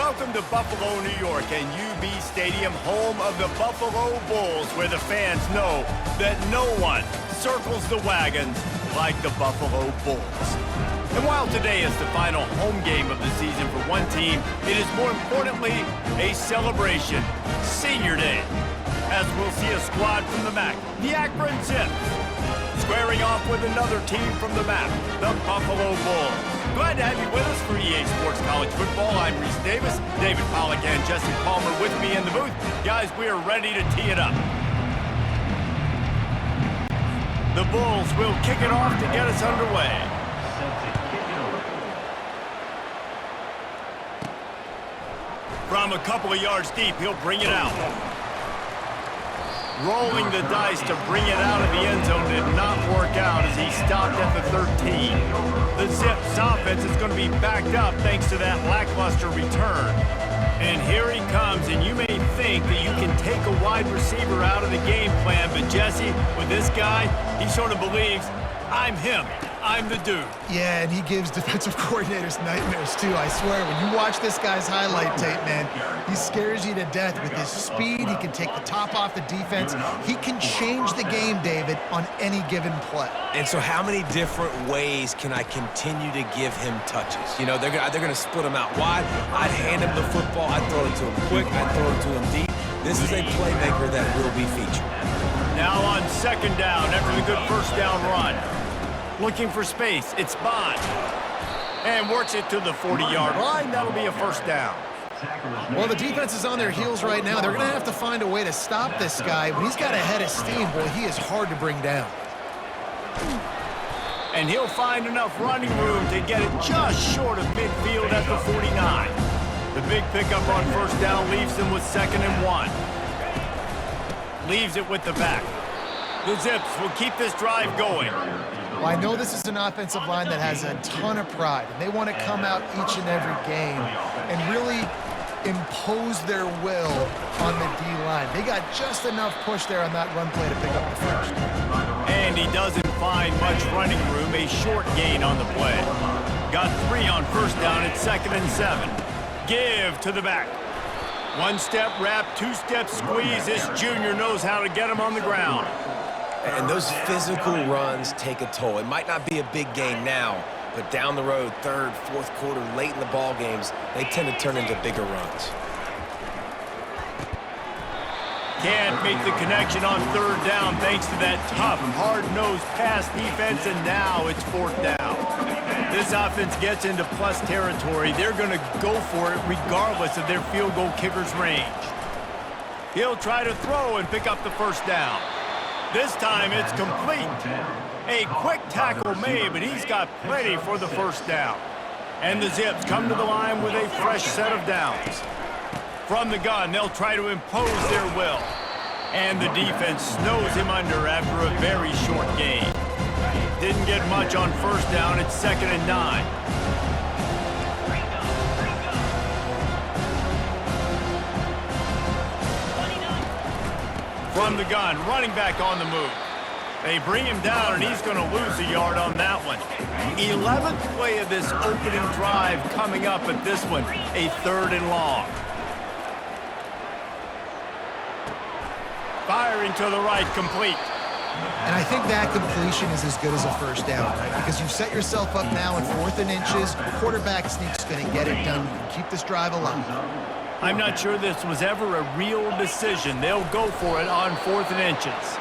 Welcome to Buffalo, New York, and UB Stadium, home of the Buffalo Bulls, where the fans know that no one circles the wagons like the Buffalo Bulls. And while today is the final home game of the season for one team, it is more importantly a celebration, Senior Day, as we'll see a squad from the MAC, the Akron Zips, squaring off with another team from the MAC, the Buffalo Bulls. Glad to have you with us for EA Sports College Football. I'm Reese Davis, David Pollack and Jesse Palmer with me in the booth. Guys, we are ready to tee it up. The Bulls will kick it off to get us underway. From a couple of yards deep, he'll bring it out. Rolling the dice to bring it out of the end zone did not work out as he stopped at the 13. The Zips offense is going to be backed up thanks to that lackluster return. And here he comes, and you may think that you can take a wide receiver out of the game plan, but Jesse, with this guy, he sort of believes, I'm him. I'm the dude. Yeah, and he gives defensive coordinators nightmares, too. I swear, when you watch this guy's highlight tape, man, he scares you to death with his speed. He can take the top off the defense. He can change the game, David, on any given play. And so how many different ways can I continue to give him touches? You know, they're going to split him out wide. I'd hand him the football. I'd throw it to him quick. I'd throw it to him deep. This is a playmaker that will be featured. Now on second down after the good first down run. Looking for space, it's Bond. And works it to the 40-yard line. That'll be a first down. Well, the defense is on their heels right now. They're going to have to find a way to stop this guy. When he's got a head of steam, boy, he is hard to bring down. And he'll find enough running room to get it just short of midfield at the 49. The big pickup on first down leaves them with 2nd and 1. Leaves it with the back. The Zips will keep this drive going. Well, I know this is an offensive line that has a ton of pride, and they want to come out each and every game and really impose their will on the D-line. They got just enough push there on that run play to pick up the first. And he doesn't find much running room, a short gain on the play. Got 3 on first down at 2nd and 7. Give to the back. 1-step wrap, 2-step squeeze. This junior knows how to get him on the ground. And those physical runs take a toll. It might not be a big gain now, but down the road, 3rd, 4th quarter, late in the ball games, they tend to turn into bigger runs. Can't make the connection on 3rd down thanks to that tough, hard-nosed pass defense, and now it's 4th down. This offense gets into plus territory. They're going to go for it regardless of their field goal kicker's range. He'll try to throw and pick up the first down. This time it's complete. A quick tackle made, but he's got plenty for the first down. And the Zips come to the line with a fresh set of downs. From the gun, they'll try to impose their will. And the defense snows him under after a very short gain. Didn't get much on first down. It's 2nd and 9. From the gun, running back on the move. They bring him down, and he's going to lose a yard on that one. 11th play of this opening drive coming up at this one, a 3rd and long. Firing to the right, complete. And I think that completion is as good as a first down, right? Because you've set yourself up now in 4th and inches. Quarterback sneak's going to get it done. You can keep this drive alive. I'm not sure this was ever a real decision. They'll go for it on 4th and inches.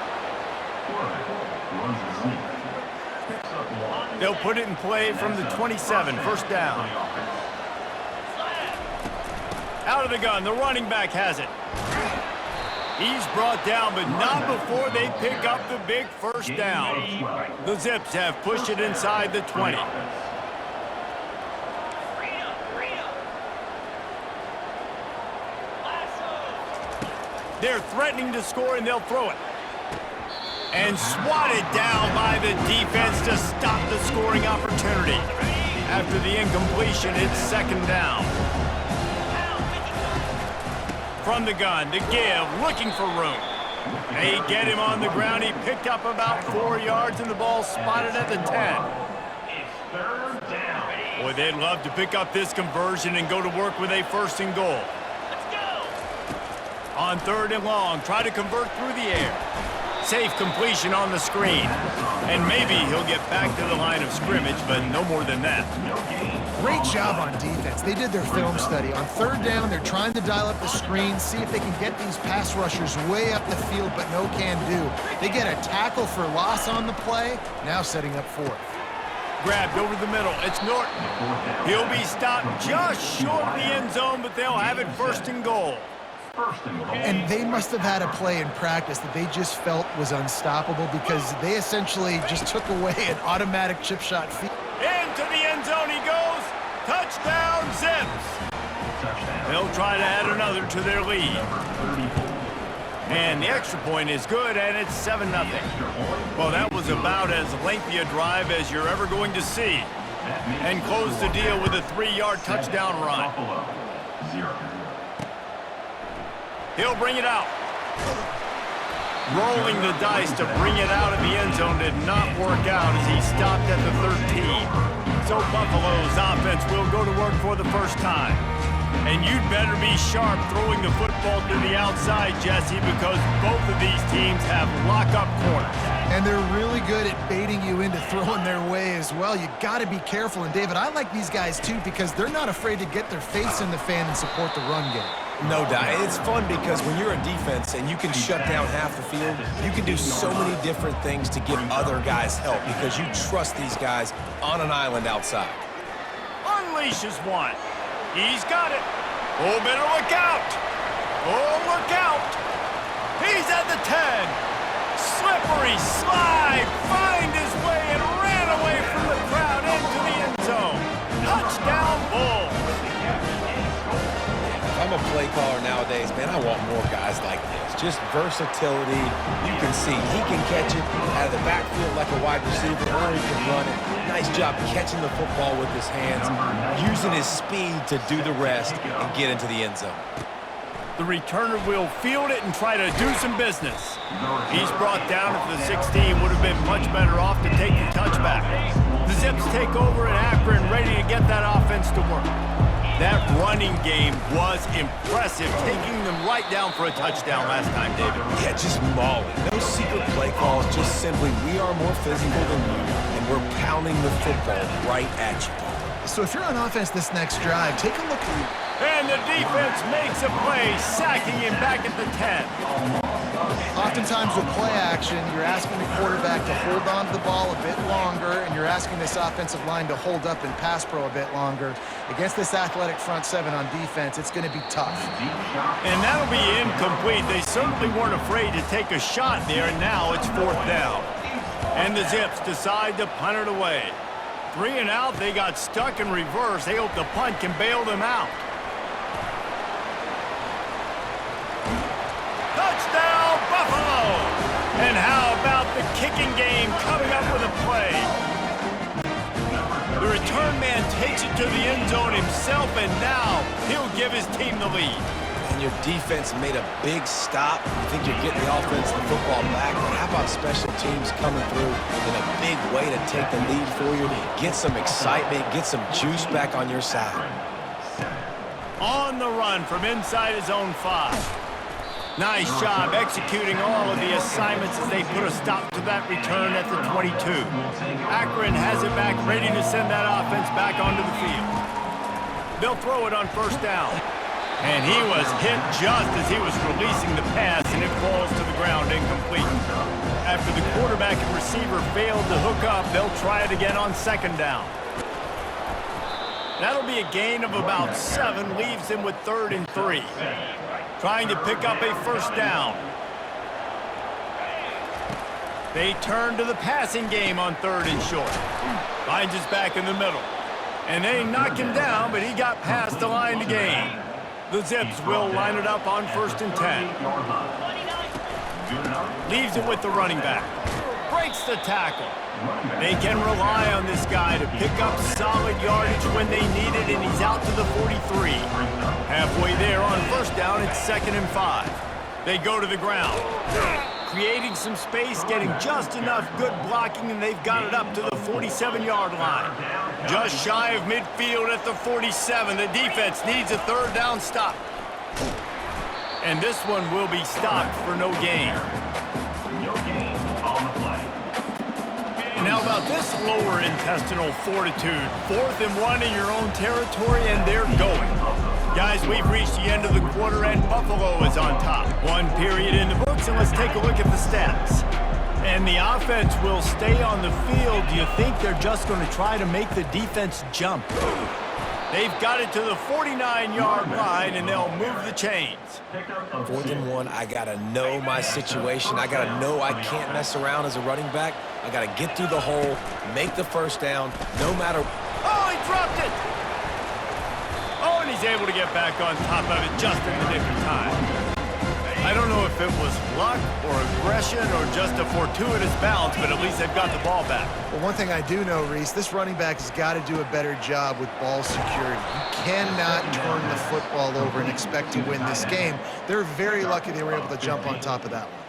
They'll put it in play from the 27, first down. Out of the gun, the running back has it. He's brought down, but not before they pick up the big first down. The Zips have pushed it inside the 20. They're threatening to score, and they'll throw it. And swatted down by the defense to stop the scoring opportunity. After the incompletion, it's 2nd down. From the gun, the give, looking for room. They get him on the ground. He picked up about 4 yards, and the ball spotted at the 10. Well, Boy, they'd love to pick up this conversion and go to work with a 1st and goal. Let's go! On 3rd and long, try to convert through the air. Safe completion on the screen. And maybe he'll get back to the line of scrimmage, but no more than that. Great job on defense. They did their film study. On 3rd down, they're trying to dial up the screen, see if they can get these pass rushers way up the field, but no can do. They get a tackle for loss on the play, now setting up 4th. Grabbed over the middle. It's Norton. He'll be stopped just short of the end zone, but they'll have it 1st and goal. And they must have had a play in practice that they just felt was unstoppable because they essentially just took away an automatic chip shot feed. Into the end zone he goes. Touchdown, Zips. They'll try to add another to their lead. And the extra point is good, and it's 7-0. Well, that was about as lengthy a drive as you're ever going to see. And close the deal with a 3-yard touchdown run. He'll bring it out. Rolling the dice to bring it out of the end zone did not work out as he stopped at the 13. So Buffalo's offense will go to work for the first time. And you'd better be sharp throwing the football to the outside, Jesse, because both of these teams have lock-up corners. And they're really good at baiting you into throwing their way as well. You got to be careful. And, David, I like these guys, too, because they're not afraid to get their face in the fan and support the run game. No doubt. It's fun because when you're a defense and you can shut down half the field, you can do so many different things to give other guys help because you trust these guys on an island outside. Unleashes one. He's got it. Oh, better look out. Oh, look out. He's at the 10. Slippery slide. Find his way and ran away from the crowd into the end zone. Touchdown, Bulls. I'm a play caller nowadays, man. I want more guys like this. Just versatility. You can see he can catch it out of the backfield like a wide receiver, or he can run it. Nice job catching the football with his hands, using his speed to do the rest and get into the end zone. The returner will field it and try to do some business. He's brought down at the 16. Would have been much better off to take the touchback. The Zips take over in Akron, ready to get that offense to work. That running game was impressive, taking them right down for a touchdown last time, David. Yeah, just mauling. No secret play calls, just simply we are more physical than you, and we're pounding the football right at you. So if you're on offense this next drive, take a look at. And the defense makes a play, sacking him back at the 10. Oftentimes with play action, you're asking the quarterback to hold on to the ball a bit longer, and you're asking this offensive line to hold up in pass pro a bit longer. Against this athletic front seven on defense, it's going to be tough. And that'll be incomplete. They certainly weren't afraid to take a shot there, and now it's 4th down. And the Zips decide to punt it away. 3 and out, they got stuck in reverse. They hope the punt can bail them out. Touchdown, Buffalo! And how about the kicking game coming up with a play? The return man takes it to the end zone himself, and now he'll give his team the lead. And your defense made a big stop. You think you're getting the offense the football back, but how about special teams coming through in a big way to take the lead for you, get some excitement, get some juice back on your side. On the run from inside his own 5. Nice job executing all of the assignments as they put a stop to that return at the 22. Akron has it back, ready to send that offense back onto the field. They'll throw it on 1st down. And he was hit just as he was releasing the pass, and it falls to the ground incomplete. After the quarterback and receiver failed to hook up, they'll try it again on 2nd down. That'll be a gain of about 7, leaves him with 3rd and 3. Trying to pick up a 1st down. They turn to the passing game on 3rd and short. Finds his back in the middle. And they knock him down, but he got past the line to gain. The Zips will line it up on 1st and 10. Leaves it with the running back. Breaks the tackle. They can rely on this guy to pick up solid yardage when they need it, and he's out to the 43. Halfway there on 1st down, it's 2nd and 5. They go to the ground. Creating some space, getting just enough good blocking, and they've got it up to the 47-yard line. Just shy of midfield at the 47. The defense needs a third down stop. And this one will be stopped for no gain. And how about this lower intestinal fortitude? 4th and 1 in your own territory, and they're going. Guys, we've reached the end of the quarter, and Buffalo is on top. 1 period in the books, and let's take a look at the stats. And the offense will stay on the field. Do you think they're just going to try to make the defense jump? They've got it to the 49-yard line, and they'll move the chains. 4th and 1, I got to know my situation. I got to know I can't mess around as a running back. I got to get through the hole, make the first down, no matter... Oh, he dropped it! Oh, and he's able to get back on top of it just in the nick of time. I don't know if it was luck or aggression or just a fortuitous bounce, but at least they've got the ball back. Well, one thing I do know, Reese, this running back has got to do a better job with ball security. You cannot turn the football over and expect to win this game. They're very lucky they were able to jump on top of that one.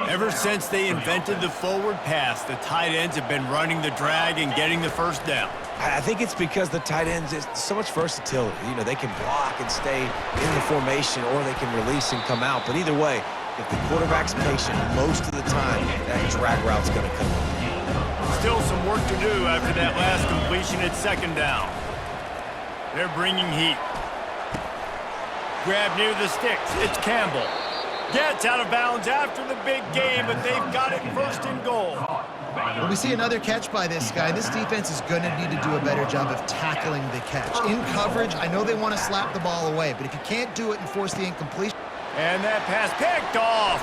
Ever since they invented the forward pass, the tight ends have been running the drag and getting the first down. I think it's because the tight ends is so much versatility. You know, they can block and stay in the formation, or they can release and come out. But either way, if the quarterback's patient most of the time, that drag route's going to come up. Still some work to do after that last completion at 2nd down. They're bringing heat. Grab near the sticks. It's Campbell. Gets out of bounds after the big game, but they've got it 1st and goal. Well, we see another catch by this guy. This defense is going to need to do a better job of tackling the catch. In coverage, I know they want to slap the ball away, but if you can't do it and force the incompletion... And that pass picked off.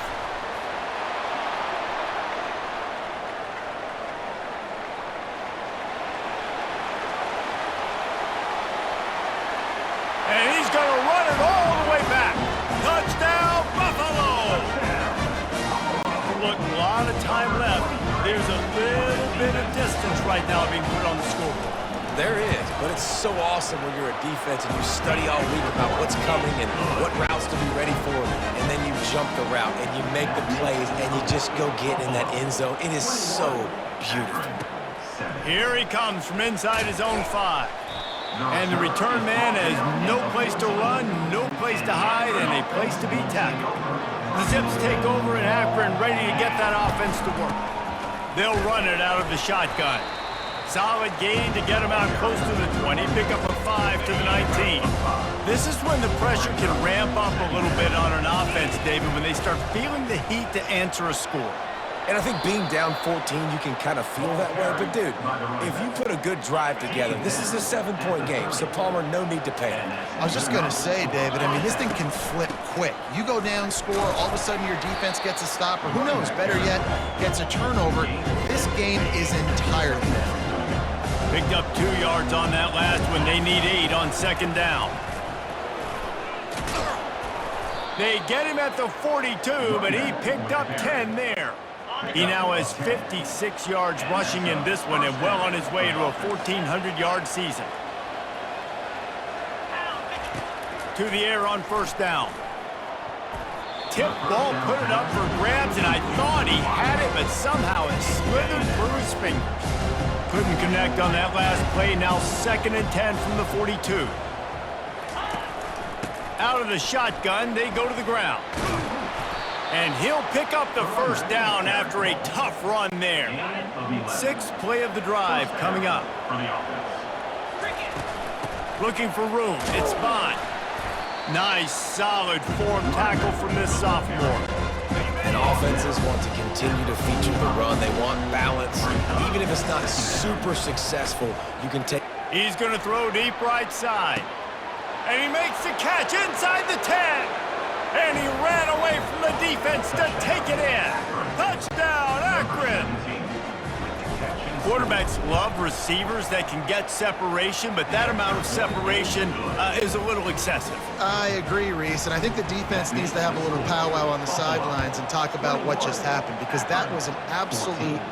And he's going to run it all the way back. Touchdown, Buffalo! Look, a lot of time left. There's a little bit of distance right now being put on the scoreboard. There is, but it's so awesome when you're a defense and you study all week about what's coming and what routes to be ready for, and then you jump the route and you make the plays and you just go get in that end zone. It is so beautiful. Here he comes from inside his own 5. And the return man has no place to run, no place to hide, and a place to be tackled. The Zips take over in Akron, ready to get that offense to work. They'll run it out of the shotgun. Solid gain to get them out close to the 20, pick up a 5 to the 19. This is when the pressure can ramp up a little bit on an offense, David, when they start feeling the heat to answer a score. And I think being down 14, you can kind of feel that way. But, dude, if you put a good drive together, this is a 7-point game, so Palmer, no need to panic. I was just going to say, David, I mean, this thing can flip quick. You go down, score, all of a sudden your defense gets a stop, or who knows, better yet, gets a turnover. This game is entirely different. Picked up 2 yards on that last one. They need 8 on 2nd down. They get him at the 42, but he picked up 10 there. He now has 56 yards rushing in this one and well on his way to a 1,400-yard season. To the air on 1st down. Tip ball, put it up for grabs, and I thought he had it, but somehow it slithered through his fingers. Couldn't connect on that last play. Now 2nd and 10 from the 42. Out of the shotgun, they go to the ground. And he'll pick up the 1st down after a tough run there. 6th play of the drive coming up. Looking for room. It's Bond. Nice, solid form tackle from this sophomore. And offenses want to continue to feature the run. They want balance. Even if it's not super successful, you can take... He's going to throw deep right side. And he makes the catch inside the 10. And he ran away from the defense to take it in. Touchdown, Akron! Quarterbacks love receivers that can get separation, but that amount of separation is a little excessive. I agree, Reese, and I think the defense needs to have a little powwow on the sidelines and talk about what just happened, because that was an absolute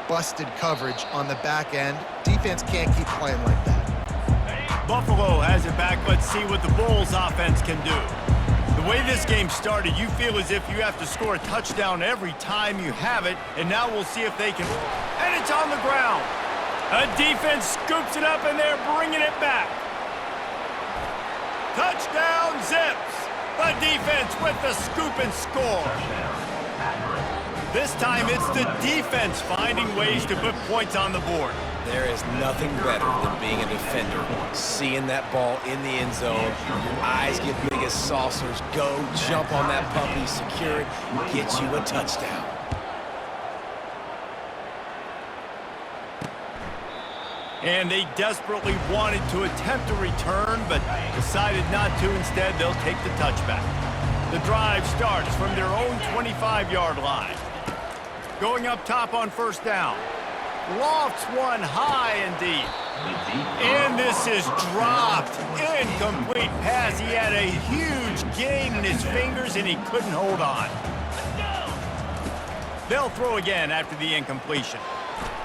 busted coverage on the back end. Defense can't keep playing like that. Buffalo has it back. Let's see what the Bulls offense can do. The way this game started, you feel as if you have to score a touchdown every time you have it, and now we'll see if they can. And it's on the ground. A defense scoops it up, and they're bringing it back. Touchdown, Zips. The defense with the scoop and score. This time, it's the defense finding ways to put points on the board. There is nothing better than being a defender. Seeing that ball in the end zone, your eyes get big as saucers. Go, jump on that puppy, secure it, get you a touchdown. And they desperately wanted to attempt a return, but decided not to. Instead, they'll take the touchback. The drive starts from their own 25-yard line. Going up top on first down. Lofts one high and deep. And this is dropped. Incomplete pass. He had a huge gain in his fingers, and he couldn't hold on. They'll throw again after the incompletion.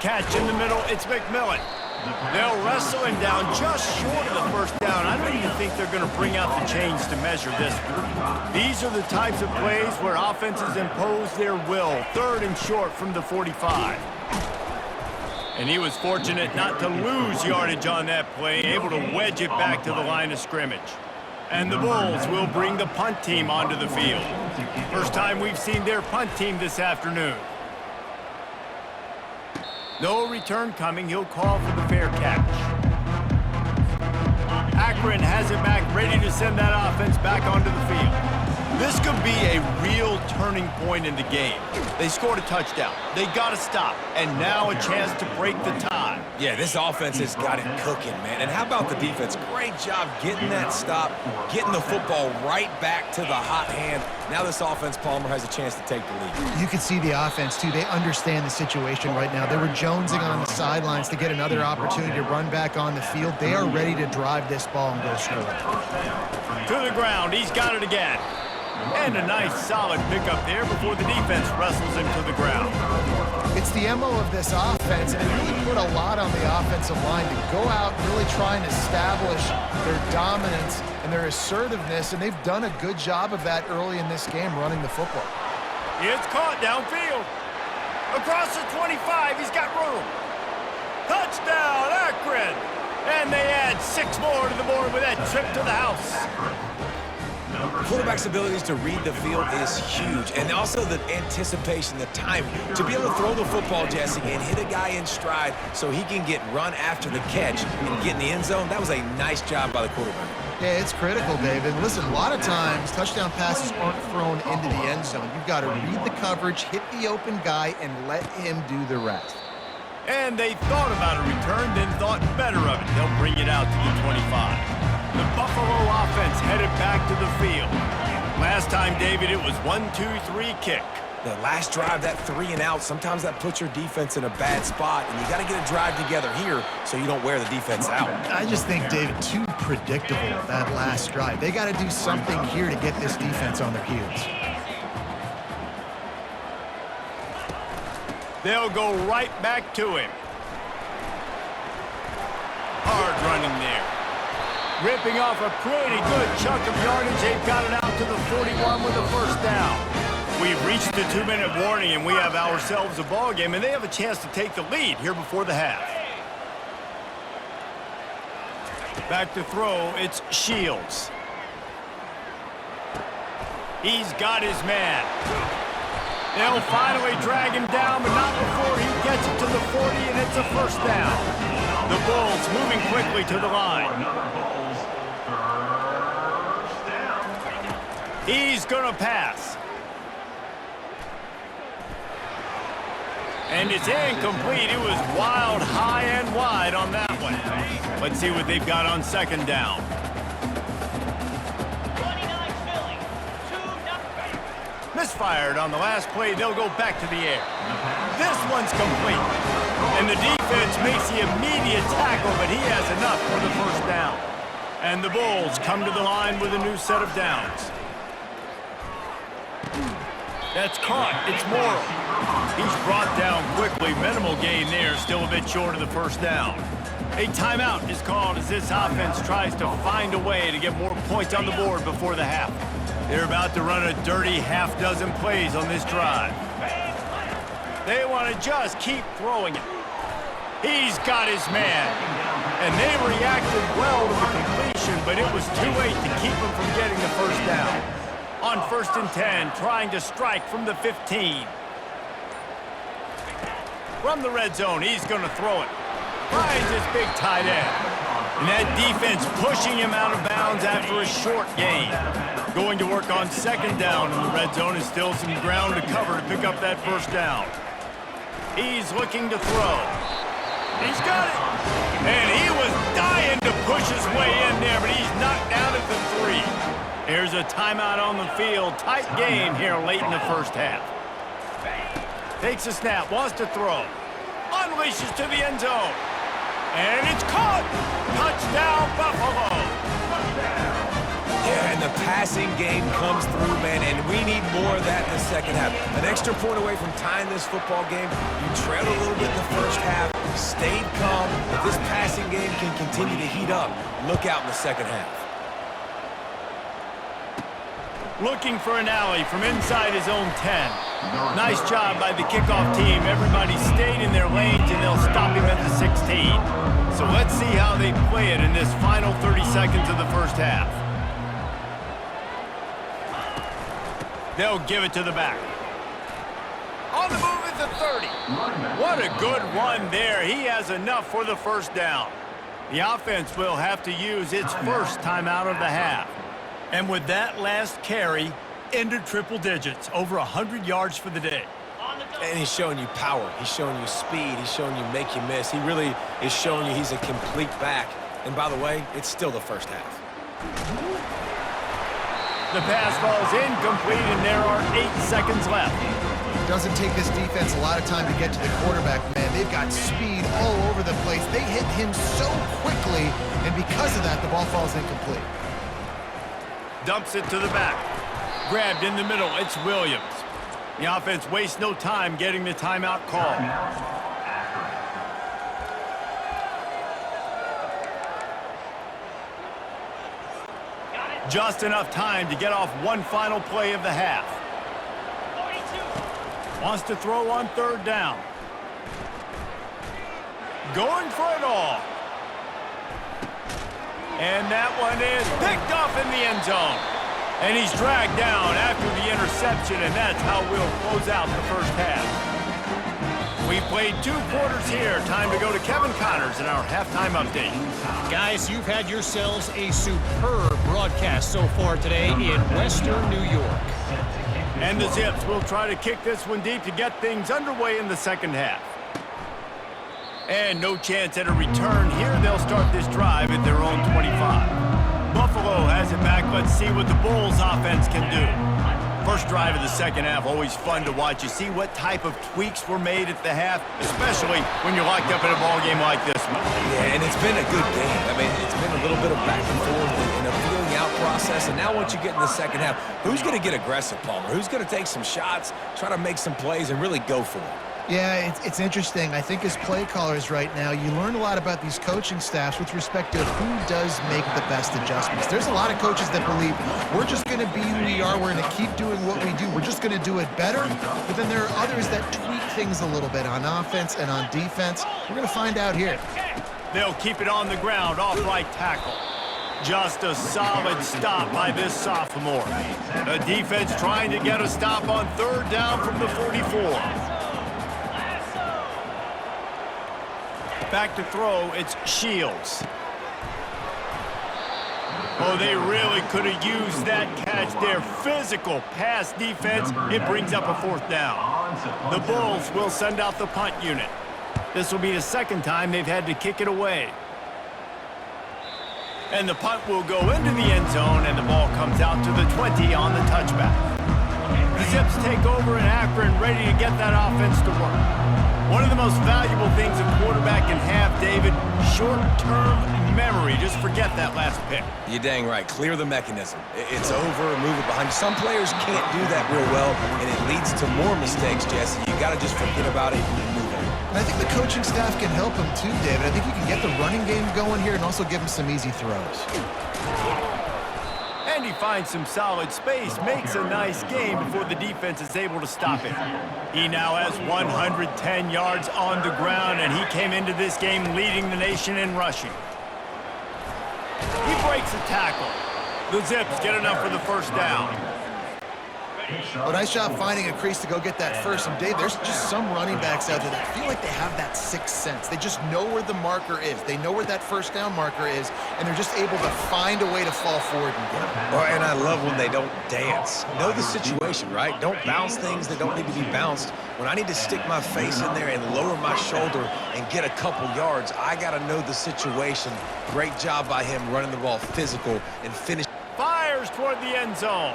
Catch in the middle. It's McMillan. They'll wrestle him down just short of the first down. I don't even think they're going to bring out the chains to measure this one. These are the types of plays where offenses impose their will. 3rd and short from the 45. And he was fortunate not to lose yardage on that play, able to wedge it back to the line of scrimmage. And the Bulls will bring the punt team onto the field. First time we've seen their punt team this afternoon. No return coming. He'll call for the fair catch. Akron has it back, ready to send that offense back onto the field. This could be a real turning point in the game. They scored a touchdown. They got to stop. And now a chance to break the tie. Yeah, this offense has got it cooking, man. And how about the defense? Great job getting that stop, getting the football right back to the hot hand. Now this offense, Palmer, has a chance to take the lead. You can see the offense, too. They understand the situation right now. They were jonesing on the sidelines to get another opportunity to run back on the field. They are ready to drive this ball and go score. To the ground. He's got it again. And a nice, solid pickup there before the defense wrestles him to the ground. It's the MO of this offense, and it really put a lot on the offensive line to go out and really try and establish their dominance and their assertiveness, and they've done a good job of that early in this game running the football. It's caught downfield. Across the 25, he's got room. Touchdown, Akron! And they add 6 more to the board with that trip to the house. Quarterback's abilities to read the field is huge, and also the anticipation, the timing. To be able to throw the football, Jesse, and hit a guy in stride so he can get run after the catch and get in the end zone, that was a nice job by the quarterback. Yeah, it's critical, David. Listen, a lot of times touchdown passes aren't thrown into the end zone. You've got to read the coverage, hit the open guy, and let him do the rest. And they thought about a return, then thought better of it. They'll bring it out to the 25. The Buffalo offense headed back to the field. Last time, David, it was 1-2-3 kick. The last drive, that 3 and out, sometimes that puts your defense in a bad spot, and you got to get a drive together here so you don't wear the defense out. I just think, David, too predictable, that last drive. They got to do something here to get this defense on their heels. They'll go right back to him. Hard running there. Ripping off a pretty good chunk of yardage. They've got it out to the 41 with a first down. We've reached the 2-minute warning, and we have ourselves a ball game, and they have a chance to take the lead here before the half. Back to throw, it's Shields. He's got his man. They'll finally drag him down, but not before he gets it to the 40, and it's a first down. The Bulls moving quickly to the line. He's going to pass. And it's incomplete. It was wild, high and wide on that one. Let's see what they've got on second down. Misfired on the last play. They'll go back to the air. This one's complete. And the defense makes the immediate tackle, but he has enough for the first down. And the Bulls come to the line with a new set of downs. That's caught. It's Morrill. He's brought down quickly. Minimal gain there. Still a bit short of the first down. A timeout is called as this offense tries to find a way to get more points on the board before the half. They're about to run a dirty half-dozen plays on this drive. They want to just keep throwing it. He's got his man. And they reacted well to the completion, but it was too late to keep him from getting the first down. On 1st and 10, trying to strike from the 15. From the red zone, he's going to throw it. Finds his big tight end. And that defense pushing him out of bounds after a short gain. Going to work on 2nd down in the red zone is still some ground to cover to pick up that first down. He's looking to throw. He's got it. And he was dying to push his way in there, but he's knocked down at the 3. Here's a timeout on the field. Tight game here late in the first half. Takes a snap, wants to throw. Unleashes to the end zone. And it's caught. Touchdown, Buffalo. Yeah, and the passing game comes through, man, and we need more of that in the second half. An extra point away from tying this football game. You trailed a little bit in the first half, stayed calm. If this passing game can continue to heat up, look out in the second half. Looking for an alley from inside his own 10. Nice job by the kickoff team. Everybody stayed in their lanes, and they'll stop him at the 16. So let's see how they play it in this final 30 seconds of the first half. They'll give it to the back. On the move at the 30. What a good run there. He has enough for the first down. The offense will have to use its first timeout of the half. And with that last carry, into triple digits, over 100 yards for the day. And he's showing you power. He's showing you speed. He's showing you make you miss. He really is showing you he's a complete back. And by the way, it's still the first half. The pass falls incomplete, and there are 8 seconds left. Doesn't take this defense a lot of time to get to the quarterback, man. They've got speed all over the place. They hit him so quickly, and because of that, the ball falls incomplete. Dumps it to the back. Grabbed in the middle, it's Williams. The offense wastes no time getting the timeout call. Just enough time to get off one final play of the half. Wants to throw on 3rd down. Going for it all. And that one is picked off in the end zone. And he's dragged down after the interception, and that's how we'll close out the first half. We've played 2 quarters here. Time to go to Kevin Connors in our halftime update. Guys, you've had yourselves a superb broadcast so far today in Western New York. And the Zips will try to kick this one deep to get things underway in the second half. And no chance at a return here. They'll start this drive at their own 25. Buffalo has it back. Let's see what the Bulls offense can do. First drive of the second half, always fun to watch. You see what type of tweaks were made at the half, especially when you're locked up in a ball game like this one. Yeah, and it's been a good game. I mean, it's been a little bit of back and forth and a feeling out process. And now once you get in the second half, who's going to get aggressive, Palmer? Who's going to take some shots, try to make some plays, and really go for it? Yeah, it's interesting. I think as play callers right now, you learn a lot about these coaching staffs with respect to who does make the best adjustments. There's a lot of coaches that believe we're just going to be who we are. We're going to keep doing what we do. We're just going to do it better. But then there are others that tweak things a little bit on offense and on defense. We're going to find out here. They'll keep it on the ground, off right tackle. Just a solid stop by this sophomore. The defense trying to get a stop on 3rd down from the 44. Back to throw, it's Shields. Oh, they really could have used that catch there. Physical pass defense. It brings up a 4th down. The Bulls will send out the punt unit. This will be the 2nd time they've had to kick it away. And the punt will go into the end zone, and the ball comes out to the 20 on the touchback. The Zips take over in Akron, ready to get that offense to work. One of the most valuable things a quarterback can have, David, short-term memory. Just forget that last pick. You're dang right. Clear the mechanism. It's over, move it behind you. Some players can't do that real well, and it leads to more mistakes, Jesse. You got to just forget about it and move on. And I think the coaching staff can help him too, David. I think you can get the running game going here and also give him some easy throws. And And he finds some solid space, makes a nice gain before the defense is able to stop him. He now has 110 yards on the ground, and he came into this game leading the nation in rushing. He breaks a tackle. The Zips get enough for the first down. Well, nice job finding a crease to go get that first. And, Dave, there's just some running backs out there that feel like they have that sixth sense. They just know where the marker is. They know where that first down marker is, and they're just able to find a way to fall forward and get it. Oh, and I love when they don't dance. Know the situation, right? Don't bounce things that don't need to be bounced. When I need to stick my face in there and lower my shoulder and get a couple yards, I got to know the situation. Great job by him running the ball physical and finish. Fires toward the end zone.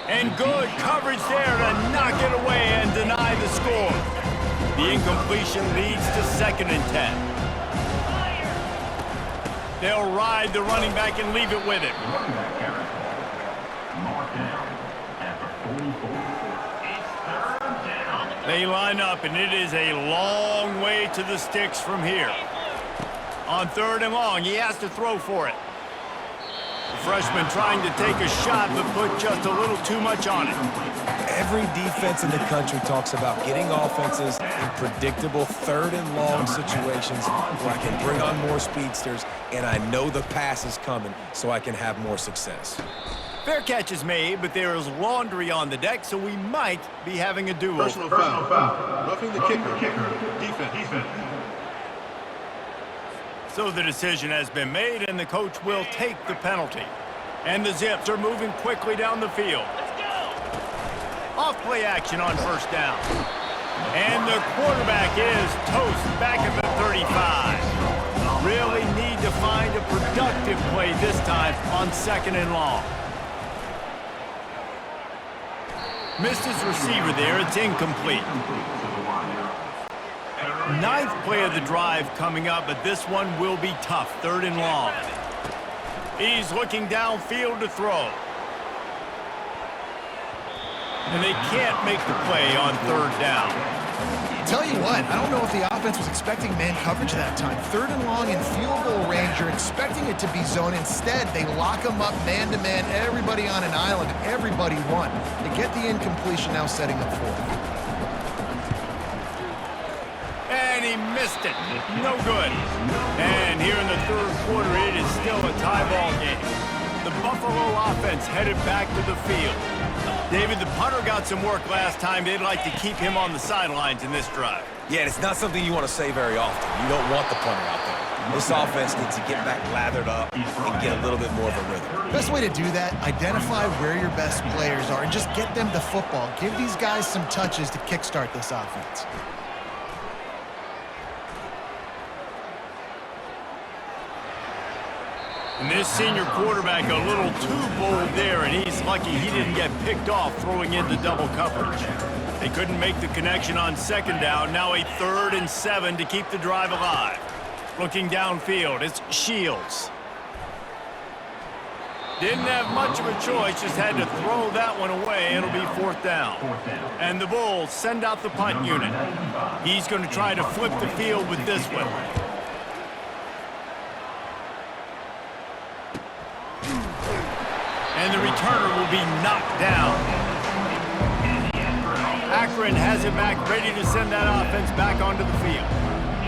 And good coverage there to knock it away and deny the score. The incompletion leads to 2nd and 10. They'll ride the running back and leave it with him. They line up, and it is a long way to the sticks from here. On 3rd and long, he has to throw for it. The freshman trying to take a shot, but put just a little too much on it. Every defense in the country talks about getting offenses in predictable 3rd and long situations where I can bring on more speedsters, and I know the pass is coming, so I can have more success. Fair catch is made, but there is laundry on the deck, so we might be having a do-over. Personal foul. Roughing the kicker. Defense. So the decision has been made, and the coach will take the penalty. And the Zips are moving quickly down the field. Off-play action on 1st down. And the quarterback is toast back at the 35. Really need to find a productive play this time on 2nd and long. Missed his receiver there. It's incomplete. 9th play of the drive coming up, but this one will be tough. 3rd and long. He's looking downfield to throw. And they can't make the play on 3rd down. Tell you what, I don't know if the offense was expecting man coverage that time. 3rd and long in field goal range, you're expecting it to be zone. Instead, they lock them up man-to-man, everybody on an island, and everybody won. They get the incompletion, now setting up 4th. And he missed it. No good. And here in the 3rd quarter, it is still a tie ball game. The Buffalo offense headed back to the field. David, the punter got some work last time. They'd like to keep him on the sidelines in this drive. Yeah, and it's not something you want to say very often. You don't want the punter out there. This offense needs to get back lathered up and get a little bit more of a rhythm. Best way to do that, identify where your best players are and just get them the football. Give these guys some touches to kickstart this offense. And this senior quarterback a little too bold there, and he's lucky he didn't get picked off throwing into double coverage. They couldn't make the connection on 2nd down. Now a 3rd and 7 to keep the drive alive. Looking downfield, it's Shields. Didn't have much of a choice, just had to throw that one away. It'll be 4th down. And the Bulls send out the punt unit. He's going to try to flip the field with this one. And the returner will be knocked down. Akron has it back, ready to send that offense back onto the field.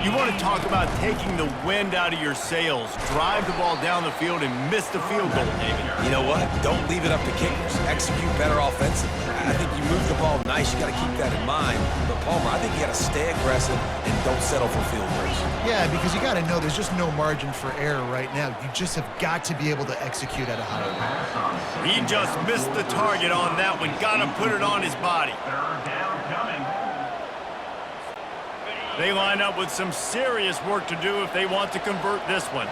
You want to talk about taking the wind out of your sails. Drive the ball down the field and miss the field goal, David. You know what? Don't leave it up to kickers. Execute better offensively. I think you move the ball nice. You got to keep that in mind. But, Palmer, I think you got to stay aggressive and don't settle for field goals. Yeah, because you got to know there's just no margin for error right now. You just have got to be able to execute at a high level. He just missed the target on that one. Got to put it on his body. They line up with some serious work to do if they want to convert this one.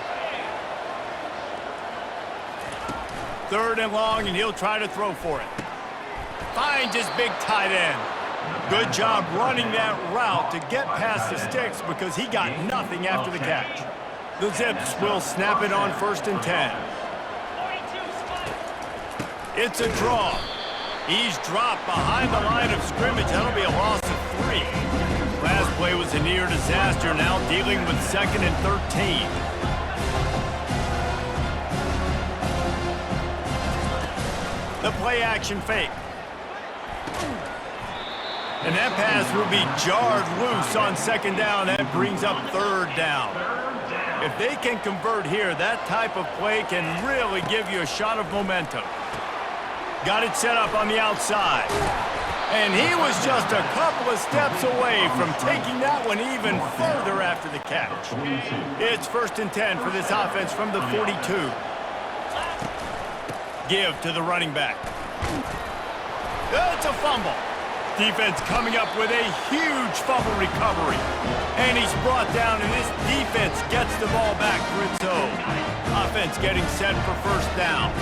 3rd and long, and he'll try to throw for it. Finds his big tight end. Good job running that route to get past the sticks because he got nothing after the catch. The Zips will snap it on 1st and 10. It's a draw. He's dropped behind the line of scrimmage. That'll be a loss of 3. Last play was a near disaster, now dealing with 2nd and 13. The play action fake. And that pass will be jarred loose on second down. That brings up third down. If they can convert here, that type of play can really give you a shot of momentum. Got it set up on the outside. And he was just a couple of steps away from taking that one even further after the catch. It's 1st and 10 for this offense from the 42. Give to the running back. It's a fumble. Defense coming up with a huge fumble recovery. And he's brought down, and this defense gets the ball back for its own. Offense getting set for first down.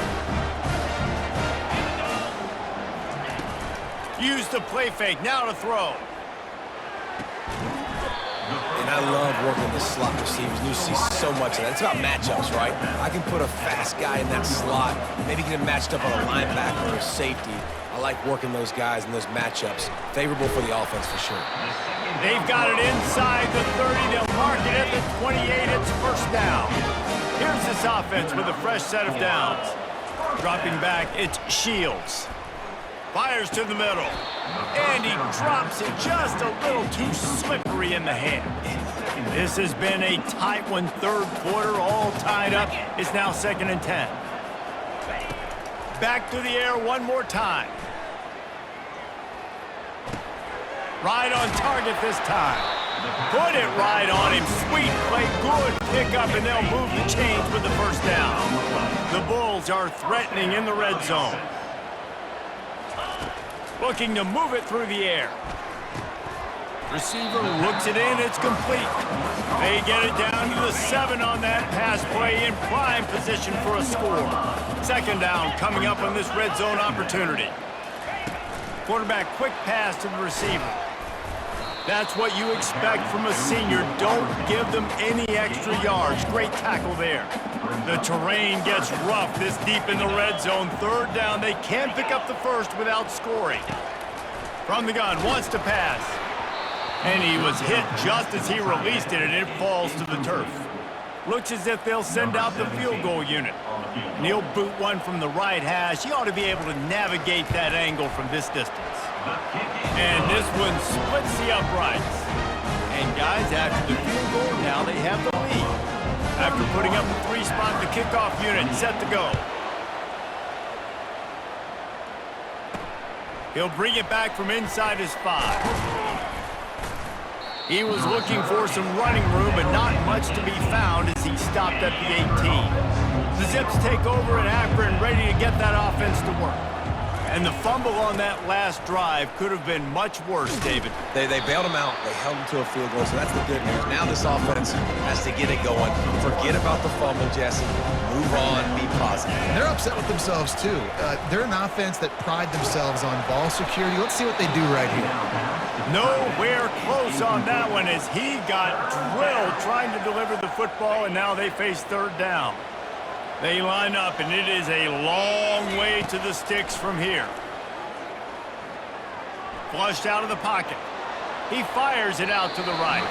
Use the play fake, now to throw. And I love working the slot receivers. You see so much of that. It's about matchups, right? I can put a fast guy in that slot, maybe get him matched up on a linebacker or a safety. I like working those guys in those matchups. Favorable for the offense for sure. They've got it inside the 30. They'll mark it at the 28. It's first down. Here's this offense with a fresh set of downs. Dropping back, it's Shields. Fires to the middle. And he drops it just a little too slippery in the hand. This has been a tight one. Third quarter, all tied up. It's now 2nd and 10. Back to the air one more time. Right on target this time. Put it right on him. Sweet play, good pickup, and they'll move the chains with the first down. The Bulls are threatening in the red zone. Looking to move it through the air. Receiver looks it in, it's complete. They get it down to the 7 on that pass play, in prime position for a score. 2nd down coming up on this red zone opportunity. Quarterback quick pass to the receiver. That's what you expect from a senior. Don't give them any extra yards. Great tackle there. The terrain gets rough this deep in the red zone. 3rd down, they can't pick up the first without scoring. From the gun, wants to pass. And he was hit just as he released it, and it falls to the turf. Looks as if they'll send out the field goal unit. And he'll boot one from the right hash. He ought to be able to navigate that angle from this distance. And this one splits the uprights. And guys, after the field goal, now they have the lead. After putting up a 3-spot, the kickoff unit set to go. He'll bring it back from inside his 5. He was looking for some running room, but not much to be found as he stopped at the 18. The Zips take over in Akron, ready to get that offense to work. And the fumble on that last drive could have been much worse, David. They bailed him out. They held him to a field goal, so that's the good news. Now this offense has to get it going. Forget about the fumble, Jesse. Move on, be positive. And they're upset with themselves, too. They're an offense that pride themselves on ball security. Let's see what they do right here. Nowhere close on that one as he got drilled trying to deliver the football, and now they face 3rd down. They line up, and it is a long way to the sticks from here. Flushed out of the pocket. He fires it out to the right.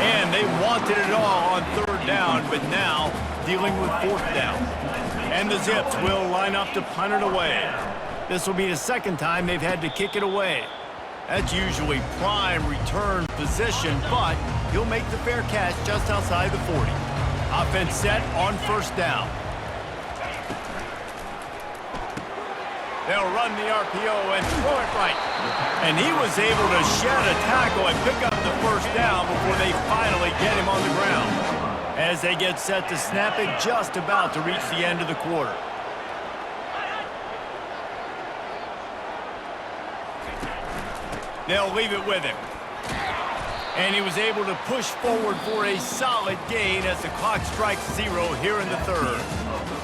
And they wanted it all on 3rd down, but now dealing with 4th down. And the Zips will line up to punt it away. This will be the 2nd time they've had to kick it away. That's usually prime return position, but he'll make the fair catch just outside the 40. Offense set on 1st down. They'll run the RPO and throw it right. And he was able to shed a tackle and pick up the 1st down before they finally get him on the ground. As they get set to snap it, just about to reach the end of the quarter. They'll leave it with him. And he was able to push forward for a solid gain as the clock strikes 0 here in the 3rd.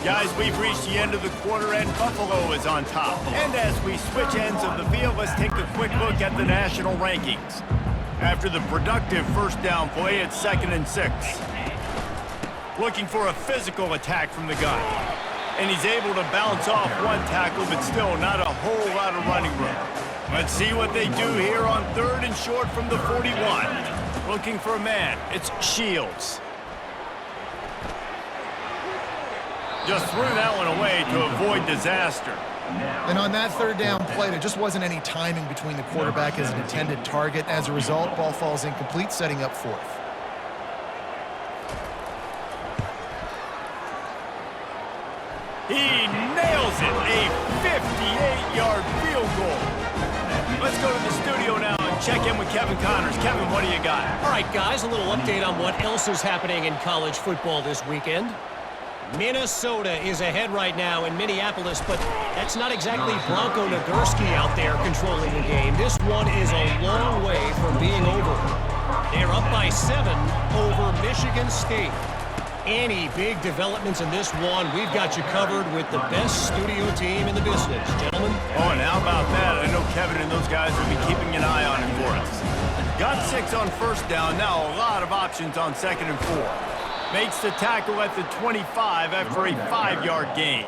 Guys, we've reached the end of the quarter, and Buffalo is on top. And as we switch ends of the field, let's take a quick look at the national rankings. After the productive 1st down play, it's 2nd and 6. Looking for a physical attack from the gun. And he's able to bounce off one tackle, but still not a whole lot of running room. Let's see what they do here on 3rd and short from the 41. Looking for a man. It's Shields. Just threw that one away to avoid disaster. And on that third down play, there just wasn't any timing between the quarterback and his intended target. As a result, ball falls incomplete, setting up fourth. He nails it, a 58-yard field goal. Let's go to the studio now and check in with Kevin Connors. Kevin, what do you got? All right, guys, a little update on what else is happening in college football this weekend. Minnesota is ahead right now in Minneapolis, but that's not exactly Bronco Nagurski out there controlling the game. This one is a long way from being over. They're up by 7 over Michigan State. Any big developments in this one, we've got you covered with the best studio team in the business, gentlemen. Oh, and how about that? I know Kevin and those guys will be keeping an eye on it for us. Got 6 on first down, now a lot of options on 2nd and 4. Makes the tackle at the 25 after a 5-yard gain.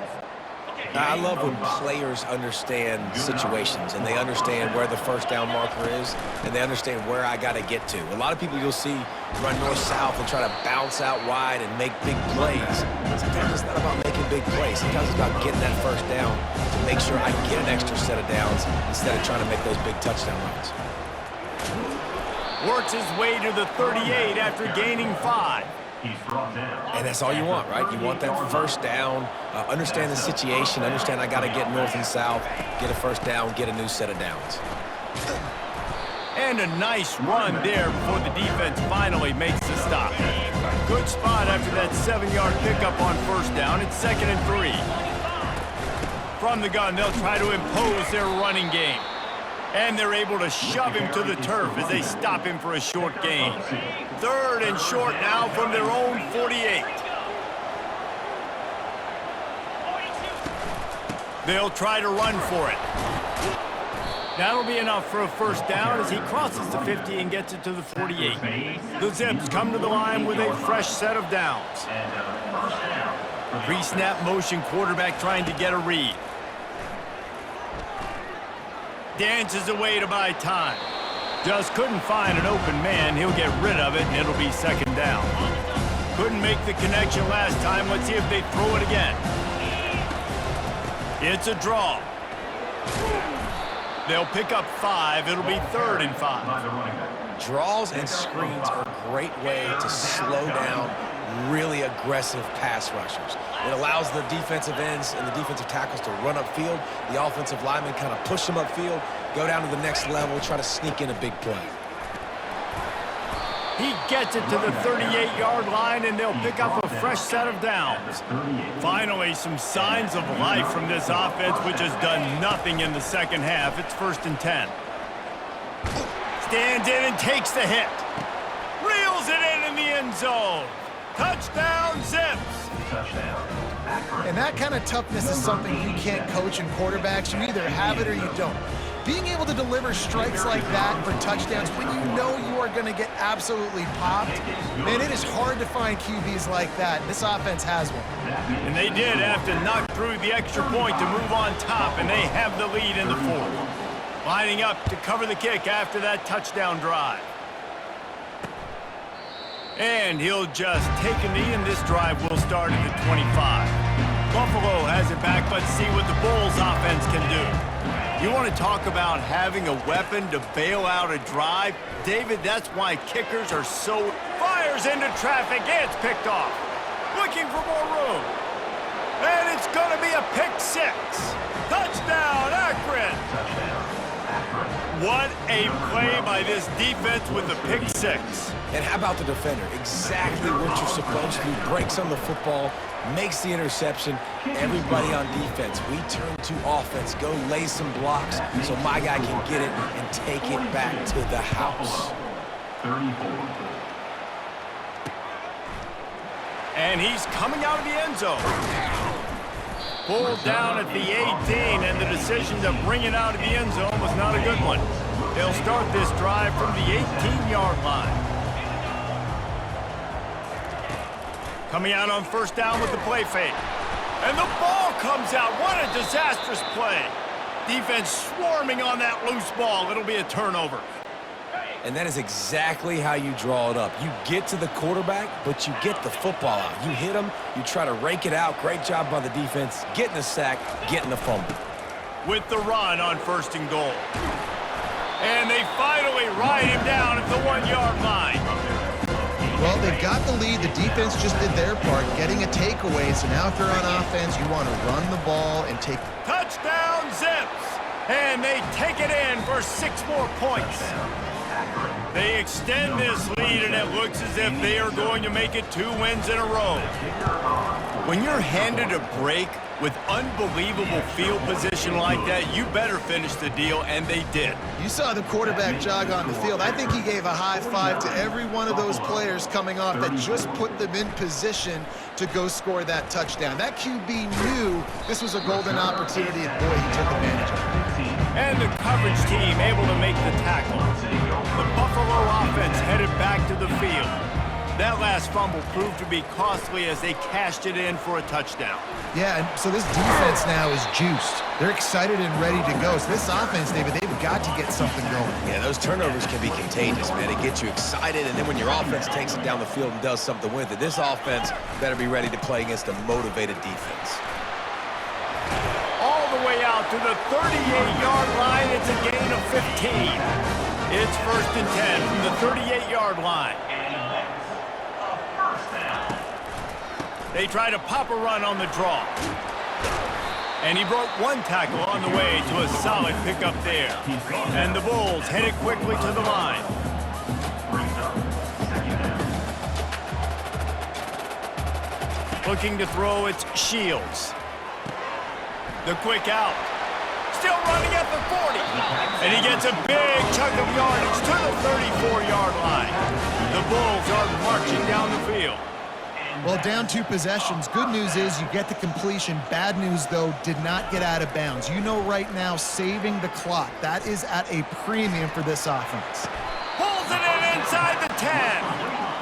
I love when players understand situations and they understand where the first down marker is and they understand where I got to get to. A lot of people you'll see run north-south and try to bounce out wide and make big plays. Sometimes it's not about making big plays. Sometimes it's about getting that first down to make sure I get an extra set of downs instead of trying to make those big touchdown runs. Works his way to the 38 after gaining 5. And that's all you want, right? You want that first down, understand the situation, understand I got to get north and south, get a first down, get a new set of downs. And a nice run there before the defense finally makes the stop. Good spot after that 7-yard pickup on first down. It's 2nd and 3. From the gun, they'll try to impose their running game. And they're able to shove him to the turf as they stop him for a short gain. 3rd and short now from their own 48. They'll try to run for it. That'll be enough for a first down as he crosses the 50 and gets it to the 48. The Zips come to the line with a fresh set of downs. Pre-snap motion, quarterback trying to get a read. Dances away to buy time. Just couldn't find an open man. He'll get rid of it, and it'll be 2nd down. Couldn't make the connection last time. Let's see if they throw it again. It's a draw. They'll pick up 5. It'll be 3rd and 5. Draws and screens are a great way to slow down really aggressive pass rushers. It allows the defensive ends and the defensive tackles to run upfield. The offensive linemen kind of push them upfield, go down to the next level, try to sneak in a big play. He gets it to the 38-yard line, and they'll pick up a fresh set of downs. Finally, some signs of life from this offense, which has done nothing in the second half. It's 1st and 10. Stands in and takes the hit. Reels it in the end zone. Touchdown, Zips. And that kind of toughness is something you can't coach in quarterbacks. You either have it or you don't. Being able to deliver strikes like that for touchdowns when you know you are going to get absolutely popped, man, it is hard to find QBs like that. This offense has one. And they did have to knock through the extra point to move on top, and they have the lead in the 4th. Lining up to cover the kick after that touchdown drive. And he'll just take a knee, and this drive will start at the 25. Buffalo has it back. Let's see what the Bulls offense can do. You want to talk about having a weapon to bail out a drive? David, that's why kickers are so... Fires into traffic. It's picked off. Looking for more room. And it's going to be a pick 6. Touchdown, Akron. What a play by this defense with the pick 6. And how about the defender? Exactly what you're supposed to do. Breaks on the football, makes the interception. Everybody on defense, we turn to offense. Go lay some blocks so my guy can get it and take it back to the house. And he's coming out of the end zone. Pulled down at the 18, and the decision to bring it out of the end zone was not a good one. They'll start this drive from the 18-yard line. Coming out on first down with the play fake. And the ball comes out. What a disastrous play. Defense swarming on that loose ball. It'll be a turnover. And that is exactly how you draw it up. You get to the quarterback, but you get the football out. You hit him, you try to rake it out. Great job by the defense, getting the sack, getting the fumble. with the run on 1st and goal. And they finally ride him down at the 1-yard line. Well, they've got the lead. The defense just did their part, getting a takeaway. So now if you're on offense, you want to run the ball and take... Touchdown, Zips! And they take it in for 6 more points. They extend this lead, and it looks as if they are going to make it 2 wins in a row. When you're handed a break with unbelievable field position like that, you better finish the deal, and they did. You saw the quarterback jog on the field. I think he gave a high five to every one of those players coming off that just put them in position to go score that touchdown. That QB knew this was a golden opportunity, and boy, he took advantage of it. And the coverage team able to make the tackle. The Buffalo offense headed back to the field. That last fumble proved to be costly as they cashed it in for a touchdown. Yeah, and so this defense now is juiced. They're excited and ready to go. So this offense, David, they've got to get something going. Yeah, those turnovers can be contagious, man. It gets you excited, and then when your offense takes it down the field and does something with it, this offense better be ready to play against a motivated defense. All the way out to the 38-yard line. It's a gain of 15. It's 1st and 10 from the 38-yard line. They try to pop a run on the draw. And he broke 1 tackle on the way to a solid pickup there. And the Bulls headed quickly to the line. Looking to throw, it's Shields. The quick out. Still running at the 40. And he gets a big chunk of yardage to the 34-yard line. The Bulls are marching down the field. Well, down 2 possessions. Good news is you get the completion. Bad news, though, did not get out of bounds. You know right now, saving the clock, that is at a premium for this offense. Pulls it in inside the 10.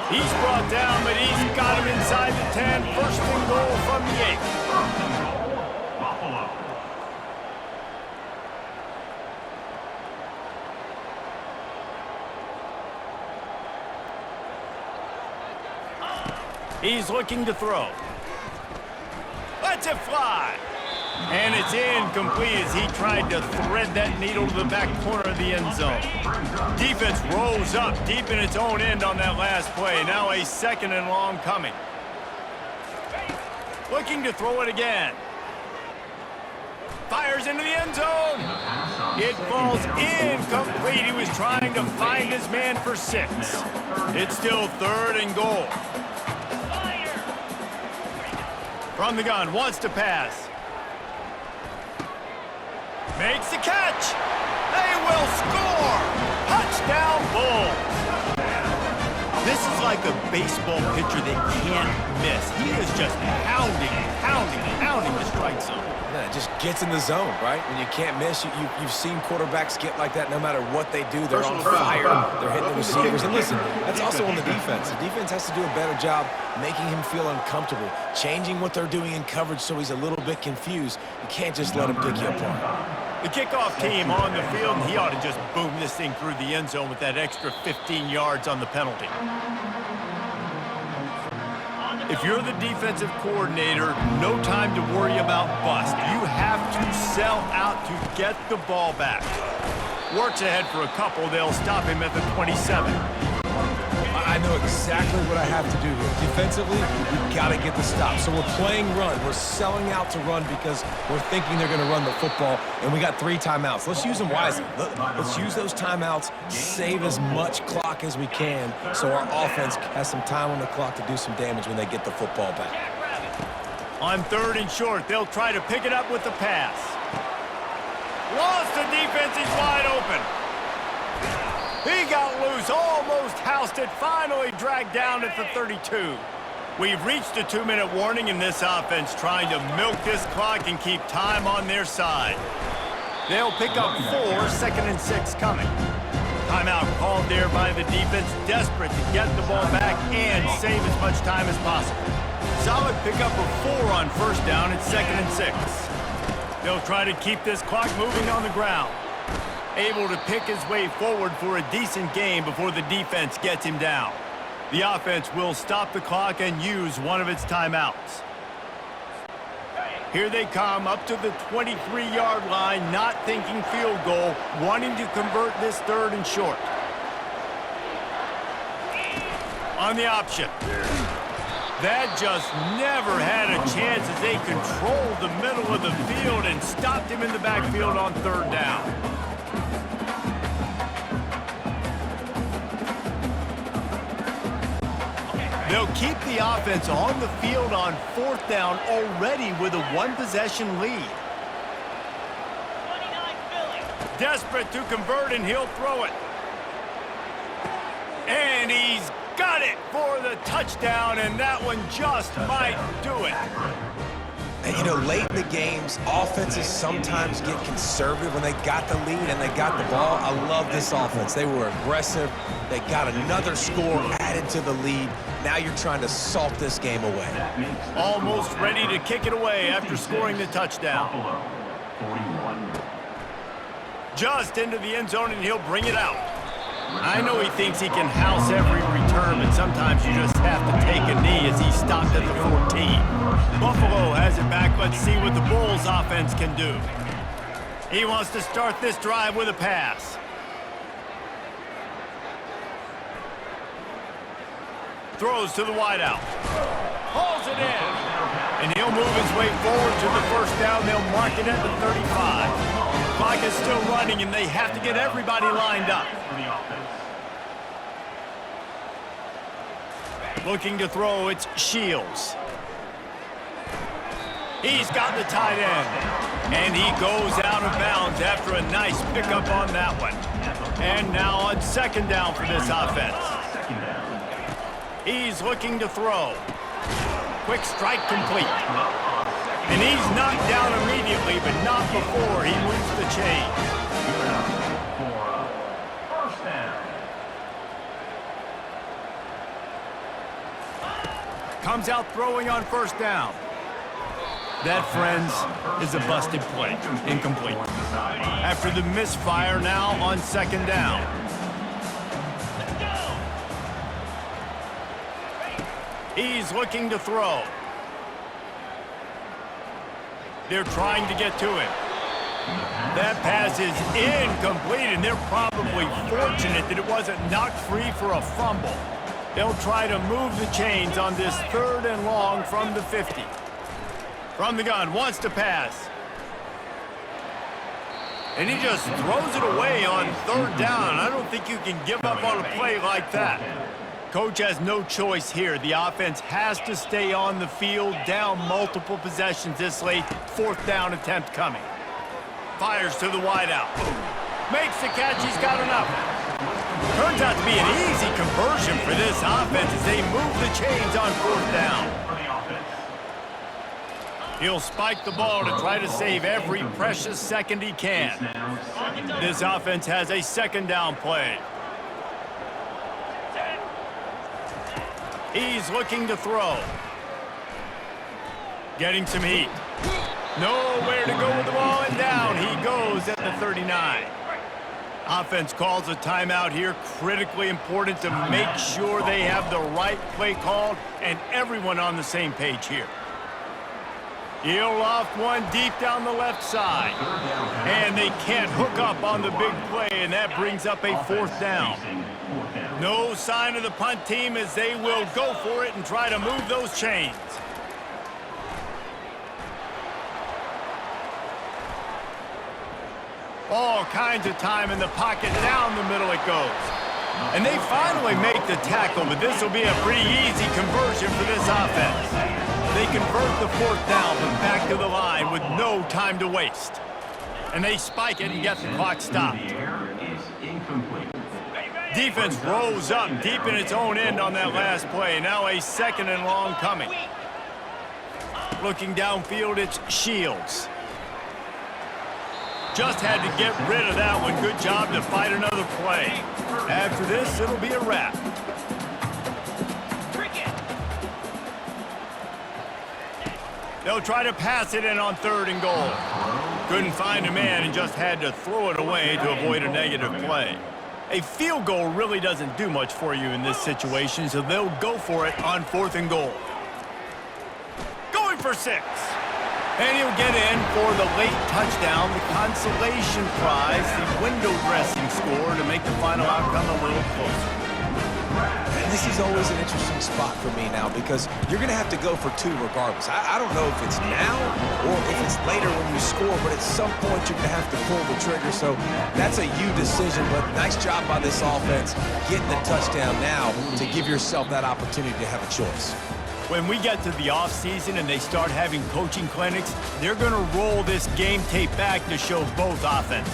He's brought down, but he's got him inside the 10. 1st and goal from the 8. He's looking to throw. Lets it fly. And it's incomplete as he tried to thread that needle to the back corner of the end zone. Defense rose up deep in its own end on that last play. Now a 2nd and long coming. Looking to throw it again. Fires into the end zone. It falls incomplete. He was trying to find his man for 6. It's still 3rd and goal. From the gun, wants to pass. Makes the catch. They will score. Touchdown, Bulls. This is like a baseball pitcher that can't miss. He is just pounding the strike zone. Yeah, it just gets in the zone, right? When you can't miss, you've seen quarterbacks get like that no matter what they do. They're on fire. They're hitting the receivers. And listen, that's also on the defense. The defense has to do a better job making him feel uncomfortable, changing what they're doing in coverage so he's a little bit confused. You can't just let him pick you apart. The kickoff team on the field, and he ought to just boom this thing through the end zone with that extra 15 yards on the penalty. If you're the defensive coordinator, no time to worry about bust. You have to sell out to get the ball back. Works ahead for a couple. They'll stop him at the 27. I know exactly what I have to do here. Defensively, we've got to get the stop. So we're playing run. We're selling out to run because we're thinking they're going to run the football, and we got 3 timeouts. Let's use them wisely. Let's use those timeouts, save as much clock as we can so our offense has some time on the clock to do some damage when they get the football back. On 3rd and short, they'll try to pick it up with the pass. Lost the defense, he's wide open. He got loose, almost housed it, finally dragged down at the 32. We've reached a 2-minute warning in this offense, trying to milk this clock and keep time on their side. They'll pick up 4, 2nd and 6 coming. Timeout called there by the defense, desperate to get the ball back and save as much time as possible. Solid pickup of 4 on 1st down, it's 2nd and 6. They'll try to keep this clock moving on the ground. Able to pick his way forward for a decent game before the defense gets him down. The offense will stop the clock and use one of its timeouts. Here they come up to the 23-yard line, not thinking field goal, wanting to convert this 3rd and short. On the option. That just never had a chance as they controlled the middle of the field and stopped him in the backfield on 3rd down. They'll keep the offense on the field on 4th down already with a 1-possession lead. Desperate to convert, and he'll throw it. And he's got it for the touchdown, and that one just might do it. And, you know, late in the games, offenses sometimes get conservative when they got the lead and they got the ball. I love this offense. They were aggressive. They got another score added to the lead. Now you're trying to salt this game away. Almost ready to kick it away after scoring the touchdown. Just into the end zone, and he'll bring it out. I know he thinks he can house every return, but sometimes you just have to take a knee as he stopped at the 14. Buffalo has it back. Let's see what the Bulls offense can do. He wants to start this drive with a pass. Throws to the wideout. Hauls it in. And he'll move his way forward to the 1st down. They'll mark it at the 35. Clock is still running, and they have to get everybody lined up. Looking to throw, it's Shields. He's got the tight end. And he goes out of bounds after a nice pickup on that one. And now on 2nd down for this offense. He's looking to throw. Quick strike complete. And he's knocked down immediately, but not before he moves the chains. Comes out throwing on 1st down. That, friends, is a busted play. Incomplete. After the misfire, now on 2nd down. He's looking to throw. They're trying to get to him. That pass is incomplete, and they're probably fortunate that it wasn't knocked free for a fumble. They'll try to move the chains on this 3rd and long from the 50. From the gun, wants to pass. And he just throws it away on 3rd down. I don't think you can give up on a play like that. Coach has no choice here. The offense has to stay on the field, down multiple possessions this late. 4th down attempt coming. Fires to the wideout. Makes the catch. He's got enough. Turns out to be an easy conversion for this offense as they move the chains on 4th down. He'll spike the ball to try to save every precious second he can. This offense has a 2nd down play. He's looking to throw. Getting some heat. Nowhere to go with the ball, and down he goes at the 39. Offense calls a timeout here. Critically important to make sure they have the right play called and everyone on the same page here. He'll loft one deep down the left side. And they can't hook up on the big play, and that brings up a 4th down. No sign of the punt team as they will go for it and try to move those chains. All kinds of time in the pocket. Down the middle it goes. And they finally make the tackle, but this will be a pretty easy conversion for this offense. They convert the 4th down, but back to the line with no time to waste. And they spike it and get the clock stopped. Defense rose up deep in its own end on that last play. Now a 2nd and long coming. Looking downfield, it's Shields. Just had to get rid of that one. Good job to fight another play. After this, it'll be a wrap. They'll try to pass it in on 3rd and goal. Couldn't find a man and just had to throw it away to avoid a negative play. A field goal really doesn't do much for you in this situation, so they'll go for it on 4th and goal. Going for 6. And he'll get in for the late touchdown, the consolation prize, the window dressing score to make the final outcome a little closer. And this is always an interesting spot for me now because you're going to have to go for two regardless. I don't know if it's now or if it's later when you score, but at some point you're going to have to pull the trigger. So that's a you decision, but nice job by this offense getting the touchdown now to give yourself that opportunity to have a choice. When we get to the offseason and they start having coaching clinics, they're going to roll this game tape back to show both offenses.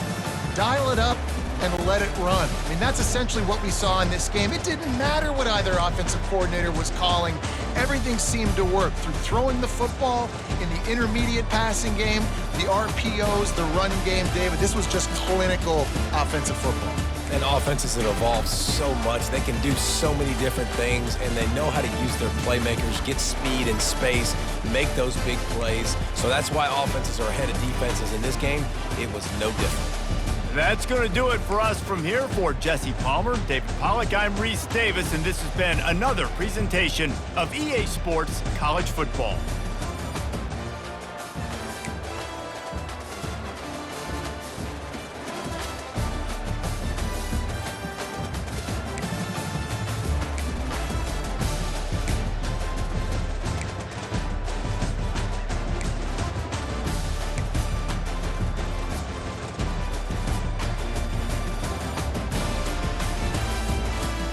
Dial it up and let it run. I mean, that's essentially what we saw in this game. It didn't matter what either offensive coordinator was calling. Everything seemed to work through throwing the football in the intermediate passing game, the RPOs, the run game. David, this was just clinical offensive football. And offenses that evolve so much. They can do so many different things, and they know how to use their playmakers, get speed and space, make those big plays. So that's why offenses are ahead of defenses. In this game, it was no different. That's going to do it for us from here. For Jesse Palmer, David Pollack, I'm Reese Davis, and this has been another presentation of EA Sports College Football.